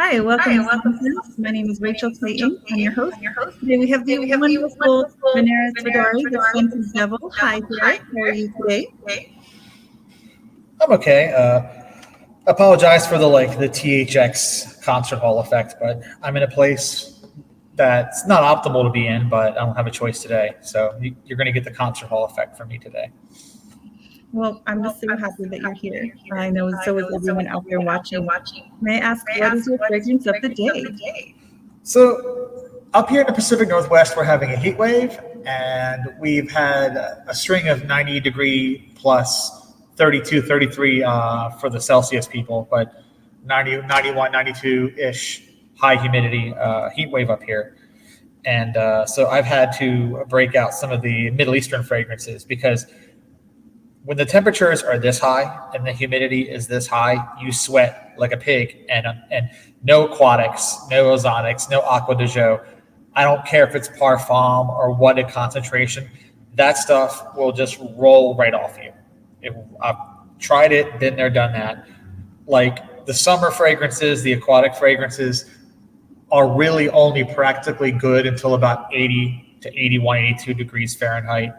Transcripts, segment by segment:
Hi, welcome to Sunsets. My name is Rachel Clayton. I'm your host. Today we have the wonderful Varanis Ridari, the Scented Devil. Hi there. How are you today? I'm okay. Apologize for the THX concert hall effect, but I'm in a place that's not optimal to be in, but I don't have a choice today. So you're going to get the concert hall effect from me today. Well, I'm just so happy that you're here. I know so is everyone out there watching. May I ask, what is your fragrance of the day? So up here in the Pacific Northwest, we're having a heat wave, and we've had a string of 90-degree plus 32, 33 for the Celsius people, but 90, 91, 92-ish high humidity heat wave up here. And so I've had to break out some of the Middle Eastern fragrances because when the temperatures are this high and the humidity is this high, you sweat like a pig. And no aquatics, no ozonics, no aqua de joe. I don't care if it's parfum or what a concentration. That stuff will just roll right off you. I've tried it, been there, done that. Like the summer fragrances, the aquatic fragrances are really only practically good until about 80 to 81, 82 degrees Fahrenheit.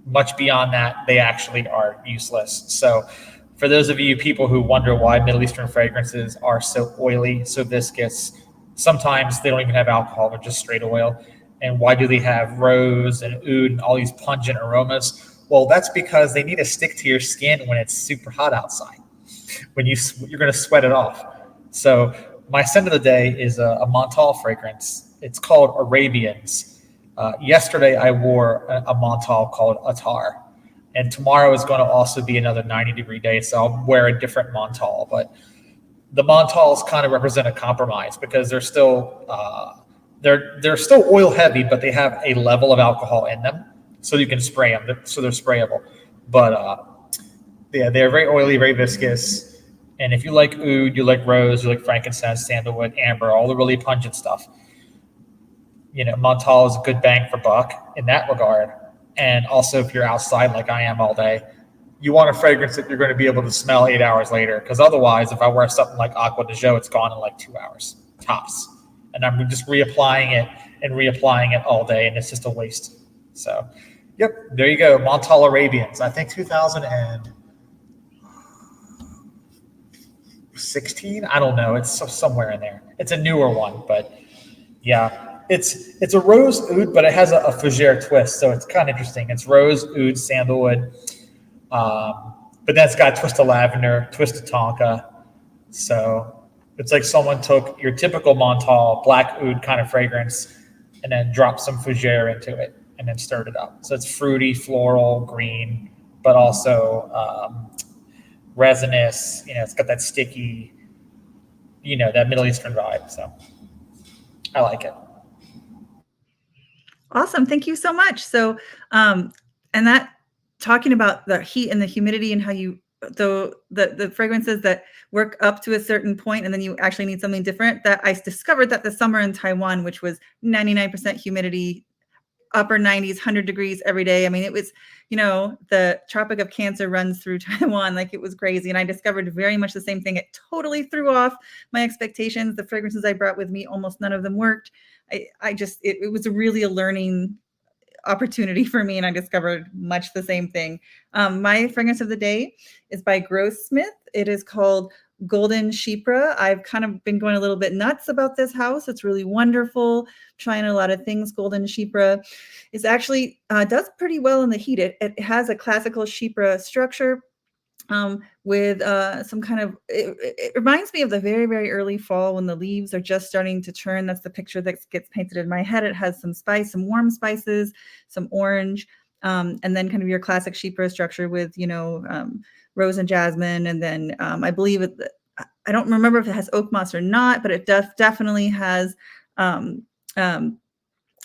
Much beyond that, they actually are useless. So for those of you people who wonder why Middle Eastern fragrances are so oily, so viscous, sometimes they don't even have alcohol, they're just straight oil. And why do they have rose and oud and all these pungent aromas? Well, that's because they need to stick to your skin when it's super hot outside. When you're going to sweat it off. So my scent of the day is a Montal fragrance. It's called Arabians. Yesterday, I wore a Montal called Attar, and tomorrow is going to also be another 90-degree day, so I'll wear a different Montal. But the Montals kind of represent a compromise because they're still oil heavy, but they have a level of alcohol in them, so you can spray them. So they're sprayable. But yeah, they're very oily, very viscous. And if you like oud, you like rose, you like frankincense, sandalwood, amber, all the really pungent stuff, Montal is a good bang for buck in that regard. And also, if you're outside like I am all day, you want a fragrance that you're going to be able to smell 8 hours later. Because otherwise, if I wear something like Aqua de Joe, it's gone in like 2 hours tops. And I'm just reapplying it all day, and it's just a waste. So, yep, there you go. Montal Arabians. I think 2016. I don't know. It's somewhere in there. It's a newer one, but yeah. It's a rose oud, but it has a fougere twist, so it's kind of interesting. It's rose, oud, sandalwood, but then it's got a twist of lavender, twist of tonka. So it's like someone took your typical Montal black oud kind of fragrance and then dropped some fougere into it and then stirred it up. So it's fruity, floral, green, but also resinous. It's got that sticky, that Middle Eastern vibe. So I like it. Awesome. Thank you so much. So, and that talking about the heat and the humidity and how the fragrances that work up to a certain point and then you actually need something different, that I discovered that the summer in Taiwan, which was 99% humidity, upper 90s, 100 degrees every day. I mean, it was, the Tropic of Cancer runs through Taiwan. Like, it was crazy. And I discovered very much the same thing. It totally threw off my expectations. The fragrances I brought with me, almost none of them worked. It was really a learning opportunity for me, and I discovered much the same thing. My fragrance of the day is by Grossmith. It is called Golden Chypre. I've kind of been going a little bit nuts about this house. It's really wonderful. Trying a lot of things. Golden Chypre is actually does pretty well in the heat. It has a classical Chypre structure. With some kind of, it reminds me of the very, very early fall when the leaves are just starting to turn. That's the picture that gets painted in my head. It has some spice, some warm spices, some orange, and then kind of your classic Chypre structure with, rose and jasmine. And then I believe I don't remember if it has oak moss or not, but it definitely has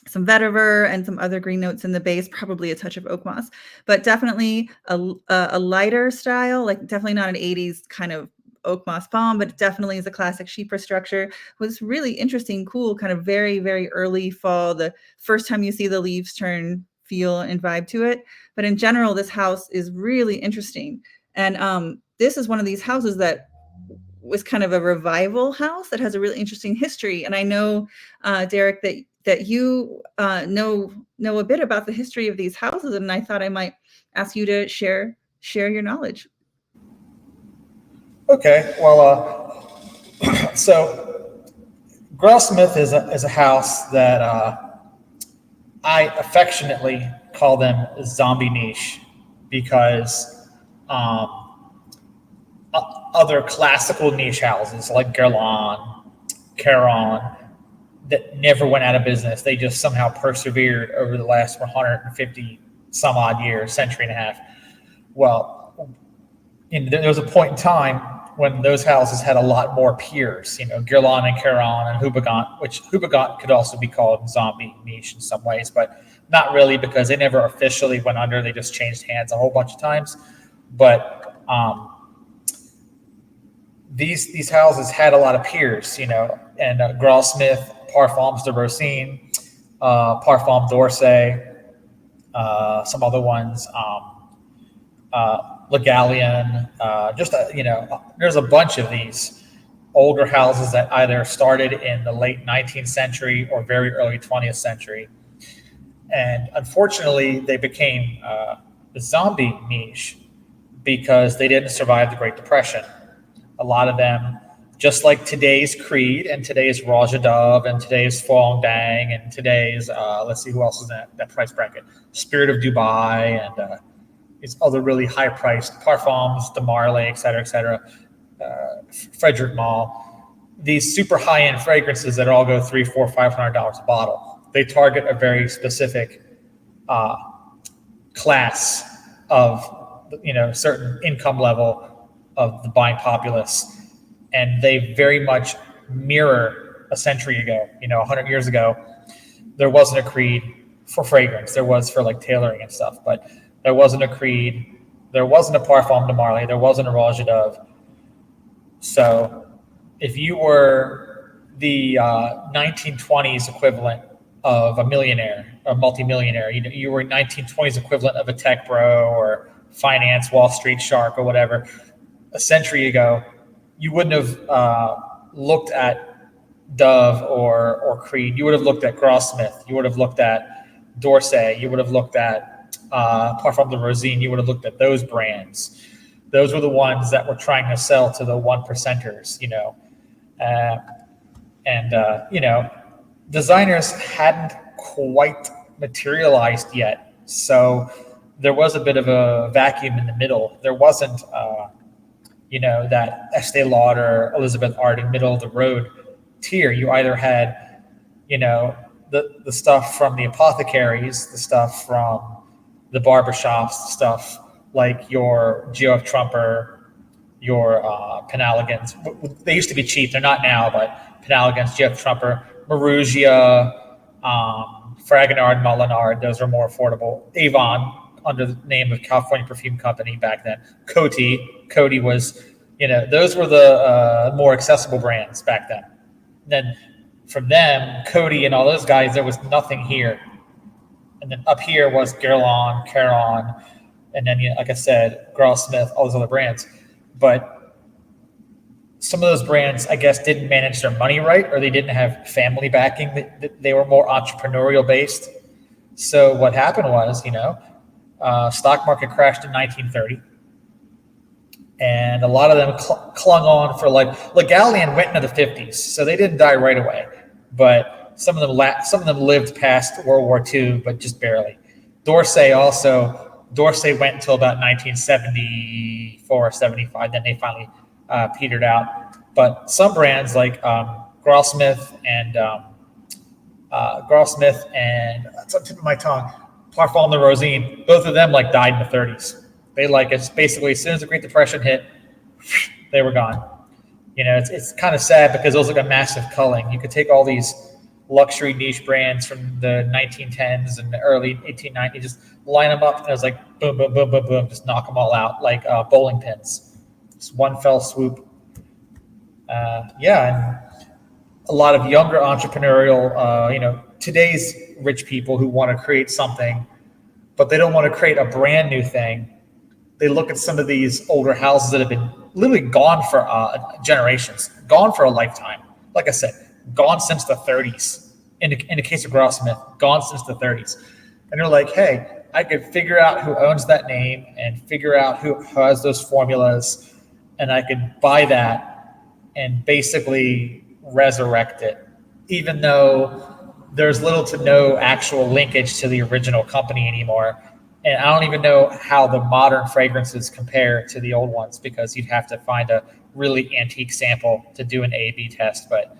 some vetiver and some other green notes in the base, probably a touch of oak moss, but definitely a lighter style, like definitely not an 80s kind of oak moss bomb, but it definitely is a classic Chypre structure. It was really interesting, cool, kind of very, very early fall, the first time you see the leaves turn, feel and vibe to it. But in general, this house is really interesting. And this is one of these houses that was kind of a revival house that has a really interesting history. And I know, Derek, that you know a bit about the history of these houses, and I thought I might ask you to share your knowledge. Okay, well, so Grossmith is a house that I affectionately call them zombie niche because other classical niche houses like Guerlain, Caron, that never went out of business. They just somehow persevered over the last 150 some odd years, century and a half. Well, there was a point in time when those houses had a lot more peers, Guerlain and Caron and Houbigant, which Houbigant could also be called zombie niche in some ways, but not really because they never officially went under. They just changed hands a whole bunch of times. But these houses had a lot of peers, and Grossmith, Parfums de Rosine, Parfum d'Orsay, some other ones, Le Gallienne, there's a bunch of these older houses that either started in the late 19th century or very early 20th century. And unfortunately, they became the zombie niche because they didn't survive the Great Depression. A lot of them, just like today's Creed and today's Raja Dove and today's Fong Dang and today's, let's see who else is in that price bracket, Spirit of Dubai and these other really high-priced Parfums, de Marly, et cetera, Frederick Mall. These super high-end fragrances that all go $300, $400, $500 a bottle. They target a very specific class of, certain income level of the buying populace, and they very much mirror a century ago. 100 years ago, there wasn't a Creed for fragrance. There was for like tailoring and stuff, but there wasn't a Creed. There wasn't a Parfum de Marly. There wasn't a Raja Dove. So if you were the 1920s equivalent of a millionaire, a multimillionaire, you were 1920s equivalent of a tech bro or finance Wall Street shark or whatever, a century ago, you wouldn't have looked at Dove or Creed. You would have looked at Grossmith. You would have looked at d'Orsay. You would have looked at Parfum de Rosine. You would have looked at those brands. Those were the ones that were trying to sell to the one percenters, designers hadn't quite materialized yet. So there was a bit of a vacuum in the middle. There wasn't, that Estee Lauder, Elizabeth Arden, middle of the road tier. You either had, the stuff from the apothecaries, the stuff from the barbershops, the stuff like your Geoff Trumper, your Penalagons. They used to be cheap. They're not now, but Penalagons, Geoff Trumper, Maruggia, Fragonard, Molinard, those are more affordable. Avon, under the name of California Perfume Company back then. Coty was, those were the more accessible brands back then. And then from them, Coty and all those guys, there was nothing here. And then up here was Guerlain, Caron, and then, like I said, Grossmith, all those other brands. But some of those brands, I guess, didn't manage their money right, or they didn't have family backing. They were more entrepreneurial based. So what happened was, stock market crashed in 1930. And a lot of them clung on for Le Gallienne went into the 50s, so they didn't die right away. But some of them lived past World War II, but just barely. d'Orsay went until about 1974 or 75. Then they finally petered out. But some brands like Grossmith and that's on the tip of my tongue, Parfum de Rosine, both of them died in the 30s. They it's basically as soon as the Great Depression hit, they were gone. It's kind of sad because it was like a massive culling. You could take all these luxury niche brands from the 1910s and the early 1890s, just line them up, and it was like boom, boom, boom, boom, boom, just knock them all out like bowling pins. Just one fell swoop. And a lot of younger entrepreneurial, today's rich people who want to create something, but they don't want to create a brand new thing. They look at some of these older houses that have been literally gone for generations, gone for a lifetime. Like I said, gone since the 30s. In the case of Gross Smith, gone since the 30s. And they're like, hey, I could figure out who owns that name and figure out who has those formulas, and I could buy that and basically resurrect it, even though there's little to no actual linkage to the original company anymore. And I don't even know how the modern fragrances compare to the old ones, because you'd have to find a really antique sample to do an A/B test. But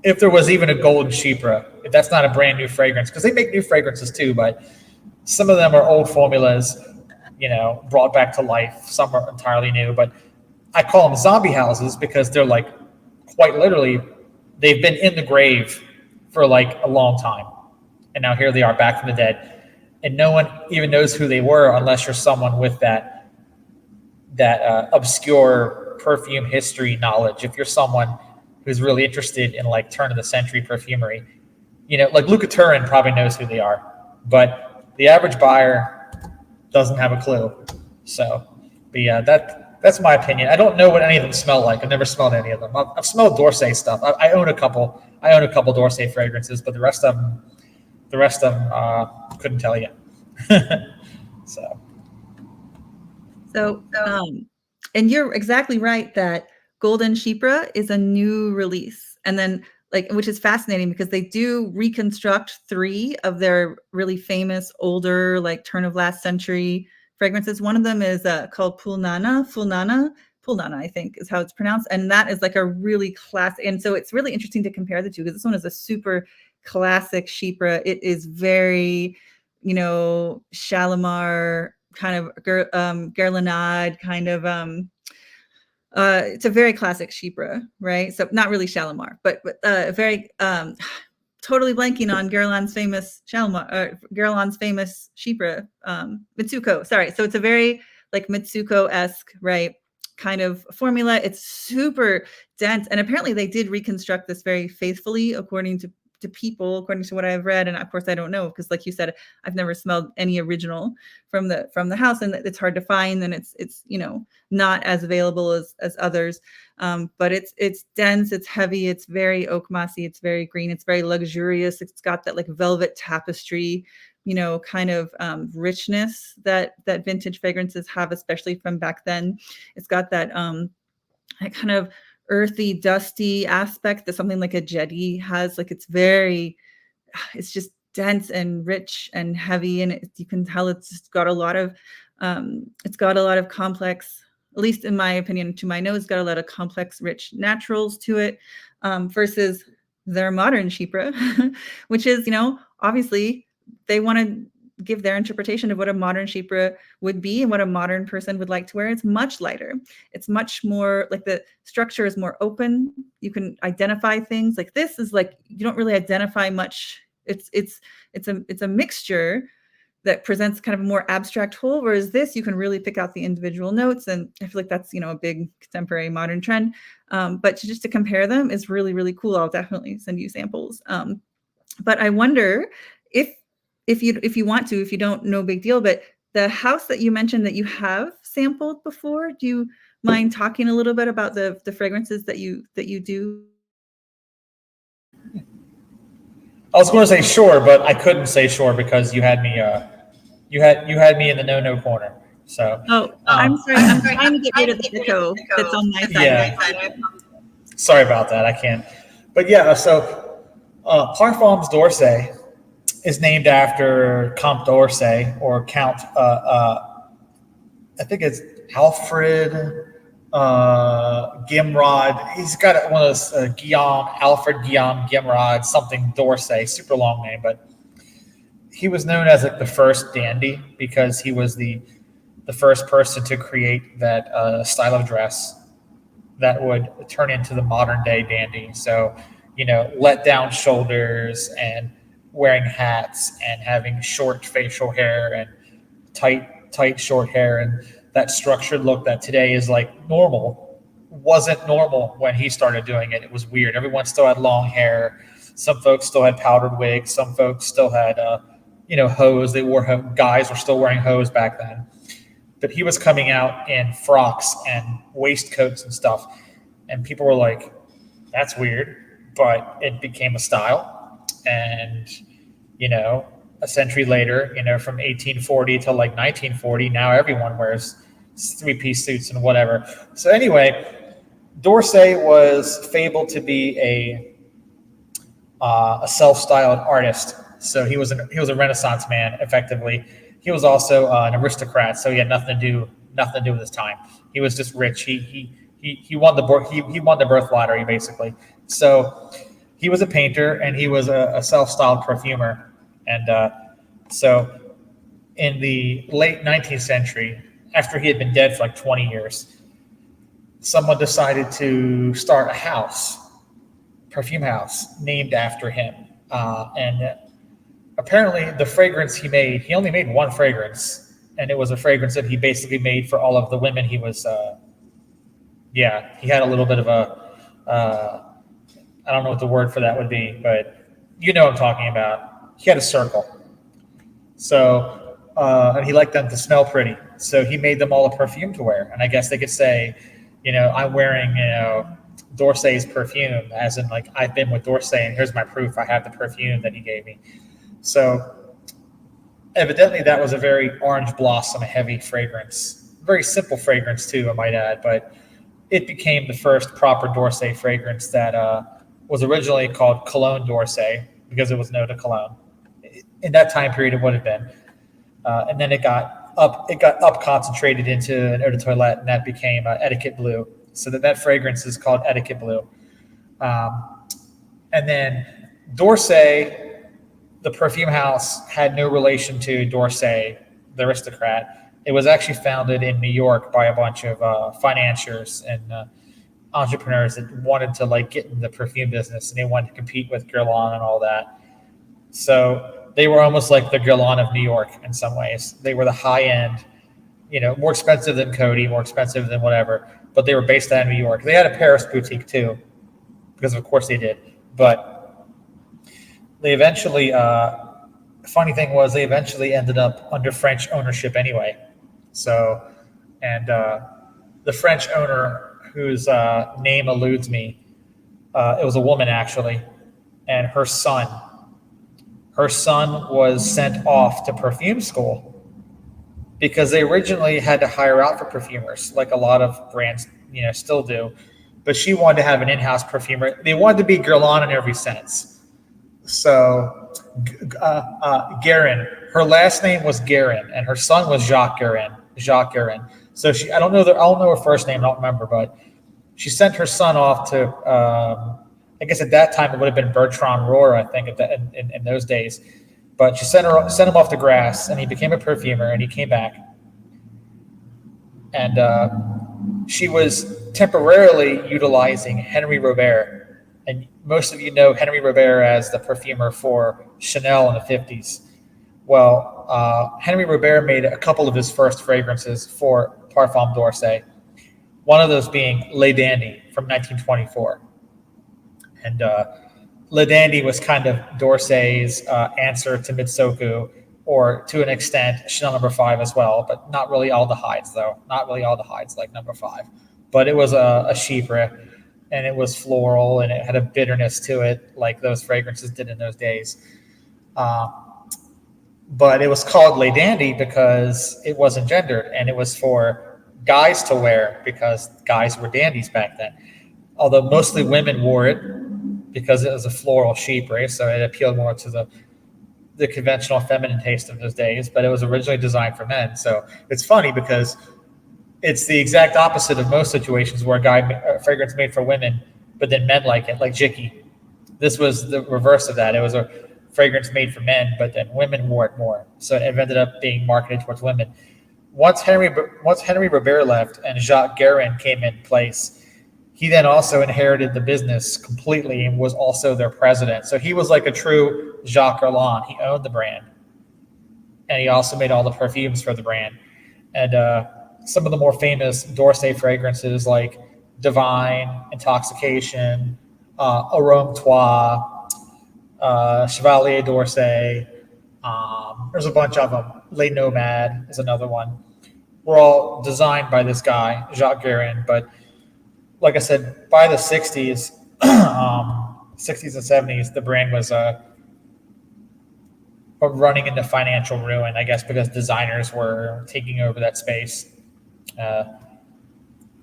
if there was even a golden chypre, if that's not a brand new fragrance, because they make new fragrances too, but some of them are old formulas, brought back to life. Some are entirely new, but I call them zombie houses because they're like, quite literally, they've been in the grave for like a long time. And now here they are back from the dead. And no one even knows who they were unless you're someone with that obscure perfume history knowledge. If you're someone who's really interested in like turn of the century perfumery, like Luca Turin probably knows who they are, but the average buyer doesn't have a clue. So, but yeah, that's my opinion. I don't know what any of them smell like. I've never smelled any of them. I've smelled D'Orsay stuff. I own a couple. I own a couple D'Orsay fragrances, but the rest of them couldn't tell you. So, and you're exactly right that Golden Chypre is a new release, and then which is fascinating because they do reconstruct 3 of their really famous older, like turn of last century fragrances. One of them is called Fulnana, I think is how it's pronounced, and that is like a really classic. And so it's really interesting to compare the two because this one is a super classic Chypre. It is very, Shalimar kind of Guerlainade kind of. It's a very classic Chypre, right? So not really Shalimar, but very totally blanking on Guerlain's famous Shalimar, Guerlain's famous Chypre, Mitsuko. Sorry, so it's a very like Mitsuko-esque, right, kind of formula. It's super dense, and apparently they did reconstruct this very faithfully according to people, according to what I've read. And of course I don't know, because like you said, I've never smelled any original from the house, and it's hard to find, and it's not as available as others. But it's dense, it's heavy, it's very oak mossy, it's very green, it's very luxurious. It's got that like velvet tapestry, kind of richness that vintage fragrances have, especially from back then. It's got that kind of earthy, dusty aspect that something like a Jetty has. Like it's just dense and rich and heavy, and you can tell it's just got a lot of complex, at least in my opinion, to my nose, got a lot of complex, rich naturals to it, versus their modern Chypre, which is, obviously they want to give their interpretation of what a modern Chypre would be and what a modern person would like to wear. It's much lighter. It's much more like the structure is more open. You can identify things. Like this is like, you don't really identify much. It's a mixture that presents kind of a more abstract whole, whereas this, you can really pick out the individual notes. And I feel like that's, a big contemporary modern trend. But just to compare them is really, really cool. I'll definitely send you samples. But I wonder if you want to, if you don't, no big deal, but the house that you mentioned that you have sampled before, do you mind talking a little bit about the fragrances that you do? I was going to say sure, but I couldn't say sure because you had me you had me in the no corner. So I'm sorry. I'm trying to get rid of the echo that's on my side. Yeah. Sorry about that. I can't. But yeah, so Parfums d'Orsay is named after Comte d'Orsay, or Count. I think it's Alfred Gimrod. He's got one of those Alfred Guillaume Gimrod, something d'Orsay, super long name, but he was known as like the first dandy because he was the first person to create that style of dress that would turn into the modern day dandy. So, let down shoulders and wearing hats and having short facial hair and tight short hair, and that structured look that today is like normal wasn't normal when he started doing it. It was weird. Everyone still had long hair. Some folks still had powdered wigs. Some folks still had hose. They wore guys were still wearing hose back then. but he was coming out in frocks and waistcoats and stuff, and people were like, "That's weird," but it became a style, and you know, a century later, from 1840 to like 1940, now everyone wears three-piece suits and whatever. So anyway, D'Orsay was fabled to be a self-styled artist. So he was a Renaissance man, effectively. He was also an aristocrat, so he had nothing to do with his time. He was just rich. He won the birth lottery, basically. So he was a painter, and he was a self-styled perfumer. And so in the late 19th century, after he had been dead for like 20 years, someone decided to start a perfume house named after him. And apparently the fragrance he only made one fragrance, and it was a fragrance that he basically made for all of the women he was, he had a little bit of I don't know what the word for that would be, but you know what I'm talking about. He had a circle. So, and he liked them to smell pretty. So he made them all a perfume to wear. And I guess they could say, I'm wearing, D'Orsay's perfume, as in like, I've been with D'Orsay and here's my proof. I have the perfume that he gave me. So evidently that was a very orange blossom, heavy fragrance, very simple fragrance too, I might add, but it became the first proper D'Orsay fragrance that was originally called Cologne D'Orsay because it was no to cologne. In that time period, it would have been, and then it got up concentrated into an eau de toilette, and that became Etiquette Blue. So that fragrance is called Etiquette Blue. And then D'Orsay, the perfume house, had no relation to D'Orsay, the aristocrat. It was actually founded in New York by a bunch of financiers and entrepreneurs that wanted to like get in the perfume business, and they wanted to compete with Guerlain and all that. So they were almost like the Guerlain of New York in some ways. They were the high end, more expensive than Coty, more expensive than whatever, but they were based out of New York. They had a Paris boutique too, because of course they did. But they eventually, funny thing was, they eventually ended up under French ownership anyway. So, and the French owner, whose name eludes me, it was a woman actually, and her son was sent off to perfume school because they originally had to hire out for perfumers, like a lot of brands, still do. But she wanted to have an in-house perfumer. They wanted to be Guerlain in every sense. So, Guerin, her last name was Guerin, and her son was Jacques Guerin. So I don't know her first name. I don't remember, but she sent her son off to. I guess at that time it would have been Bertrand Rohr, I think, in those days. But she sent him off to Grasse, and he became a perfumer, and he came back. And she was temporarily utilizing Henri Robert. And most of you know Henri Robert as the perfumer for Chanel in the 50s. Well, Henri Robert made a couple of his first fragrances for Parfum d'Orsay, one of those being Les Dandy from 1924. And Le Dandy was kind of D'Orsay's answer to Mitsoku, or to an extent Chanel No. 5 as well, but not really aldehydes though. Not really aldehydes like No. 5. But it was a chypre, and it was floral, and it had a bitterness to it like those fragrances did in those days. But it was called Les Dandy because it wasn't gendered, and it was for guys to wear because guys were dandies back then. Although mostly women wore it, because it was a floral chypre, so it appealed more to the conventional feminine taste of those days, but it was originally designed for men. So it's funny because it's the exact opposite of most situations where a fragrance made for women, but then men like it, like Jicky. This was the reverse of that. It was a fragrance made for men, but then women wore it more. So it ended up being marketed towards women. Once Henri Robert left and Jacques Guerin came in place, he then also inherited the business completely and was also their president. So he was like a true Jacques Guerlain. He owned the brand, and he also made all the perfumes for the brand. And some of the more famous D'Orsay fragrances like Divine, Intoxication, Arôme Toi, Chevalier d'Orsay. There's a bunch of them. Les Nomades is another one. were all designed by this guy, Jacques Guerin. But like I said, by the 60s, 60s and 70s, the brand was running into financial ruin, I guess, because designers were taking over that space. Uh,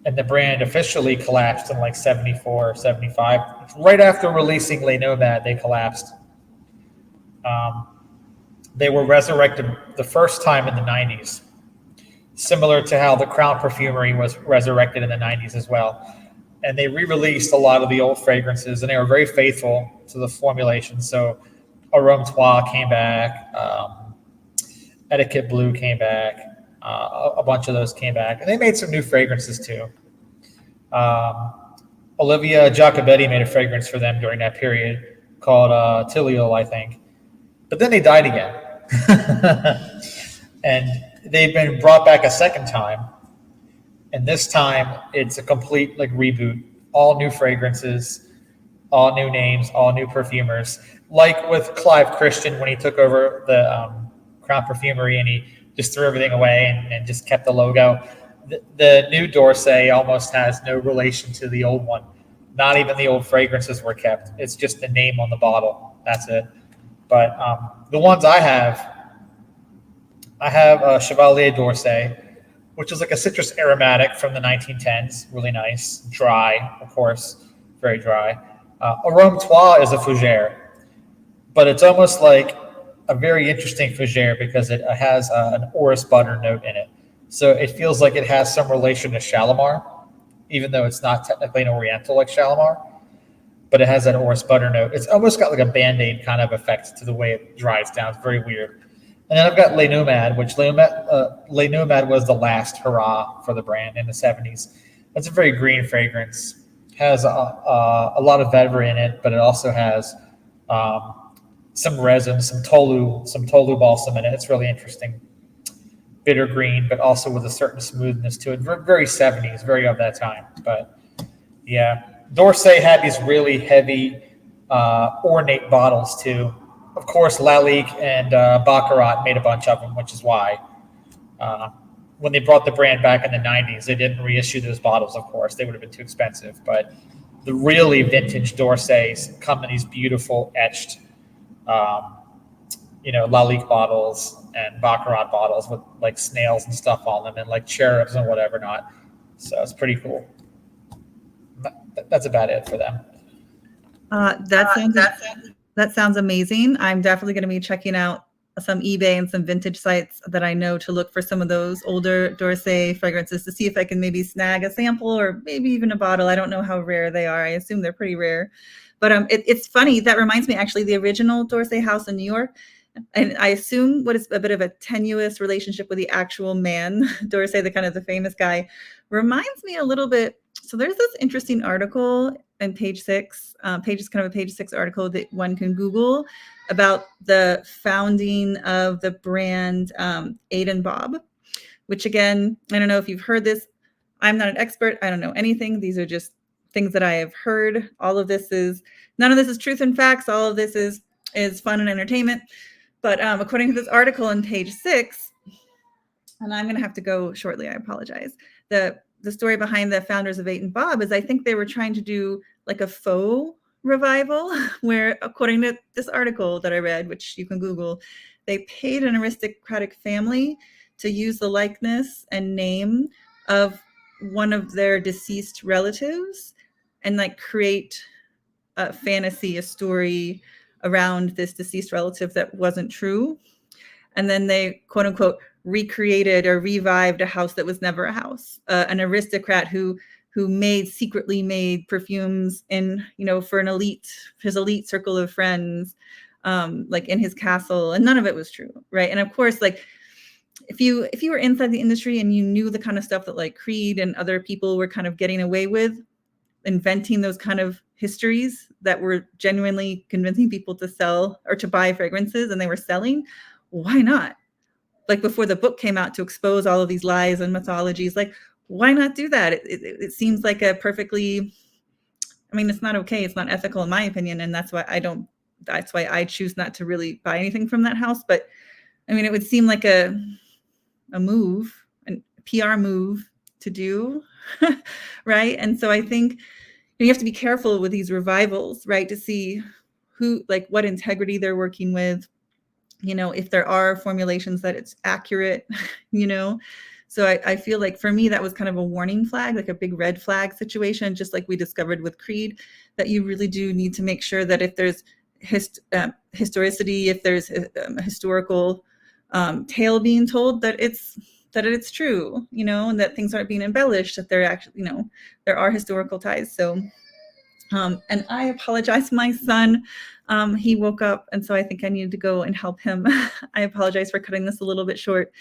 and the brand officially collapsed in like 74, 75. Right after releasing Les Nomad, they collapsed. Um, they were resurrected the first time in the 90s, similar to how the Crown Perfumery was resurrected in the 90s as well. And they re-released a lot of the old fragrances, and they were very faithful to the formulation. So Arôme Trois came back, Etiquette Blue came back, a bunch of those came back, and they made some new fragrances too. Um, Olivia Giacobetti made a fragrance for them during that period called Tiliol, I think. But then they died again. And they've been brought back a second time. And this time it's a complete like reboot, all new fragrances, all new names, all new perfumers. Like with Clive Christian when he took over the Crown Perfumery and he just threw everything away and just kept the logo. The new D'Orsay almost has no relation to the old one. Not even the old fragrances were kept. It's just the name on the bottle. That's it. But the ones I have a Chevalier d'Orsay, which is like a citrus aromatic from the 1910s. Really nice. Dry, of course. Very dry. Arôme Trois is a fougere, but it's almost like a very interesting fougere because it has an orris butter note in it. So it feels like it has some relation to Shalimar, even though it's not technically an Oriental like Shalimar, but it has that orris butter note. It's almost got like a Band-Aid kind of effect to the way it dries down. It's very weird. And then I've got Les Nomad, which Les Nomad was the last hurrah for the brand in the 70s. It's a very green fragrance. Has a lot of vetiver in it, but it also has some resin, some tolu balsam in it. It's really interesting. Bitter green, but also with a certain smoothness to it. Very 70s, very of that time. But yeah, D'Orsay had these really heavy, ornate bottles too. Of course, Lalique and Baccarat made a bunch of them, which is why when they brought the brand back in the 90s, they didn't reissue those bottles, of course. They would have been too expensive. But the really vintage D'Orsays come in these beautiful etched, Lalique bottles and Baccarat bottles with like snails and stuff on them and like cherubs and whatever not. So it's pretty cool. That's about it for them. That sounds amazing. I'm definitely going to be checking out some eBay and some vintage sites that I know to look for some of those older D'Orsay fragrances to see if I can maybe snag a sample or maybe even a bottle. I don't know how rare they are. I assume they're pretty rare. But it's funny. That reminds me, actually, the original D'Orsay house in New York, and I assume what is a bit of a tenuous relationship with the actual man, D'Orsay, the famous guy, reminds me a little bit. So there's this interesting article in page 6, kind of a page 6 article that one can Google about the founding of the brand Aid and Bob, which again, I don't know if you've heard this. I'm not an expert. I don't know anything. These are just things that I have heard. None of this is truth and facts. All of this is fun and entertainment. But according to this article on page 6, and I'm going to have to go shortly, I apologize. The story behind the founders of Aid and Bob is I think they were trying to do like a faux revival where, according to this article that I read, which you can Google, they paid an aristocratic family to use the likeness and name of one of their deceased relatives and like create a fantasy, a story around this deceased relative that wasn't true. And then they, quote unquote, recreated or revived a house that was never a house, an aristocrat who secretly made perfumes for his elite circle of friends, like in his castle, and none of it was true, right? And of course, like if you were inside the industry and you knew the kind of stuff that like Creed and other people were kind of getting away with, inventing those kind of histories that were genuinely convincing people to sell or to buy fragrances, and they were selling, why not? Like before the book came out to expose all of these lies and mythologies, like why not do that? It seems like a perfectly, it's not okay. It's not ethical in my opinion. And that's why I choose not to really buy anything from that house. But it would seem like a move, and PR move to do, right? And so I think you have to be careful with these revivals, right? To see who, like, what integrity they're working with, if there are formulations that it's accurate, you know? So I feel like for me, that was kind of a warning flag, like a big red flag situation, just like we discovered with Creed, that you really do need to make sure that if there's historicity, if there's a historical tale being told, that it's true, and that things aren't being embellished, that they're actually, there are historical ties. So and I apologize. My son, he woke up, and so I think I needed to go and help him. I apologize for cutting this a little bit short.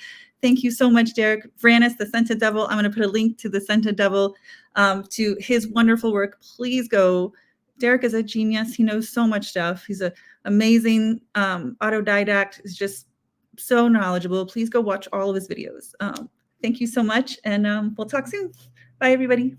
Thank you so much, Derek. Varanis, the Scented Devil. I'm going to put a link to the Scented Devil, to his wonderful work. Please go. Derek is a genius. He knows so much stuff. He's an amazing autodidact. He's just so knowledgeable. Please go watch all of his videos. Thank you so much, and we'll talk soon. Bye, everybody.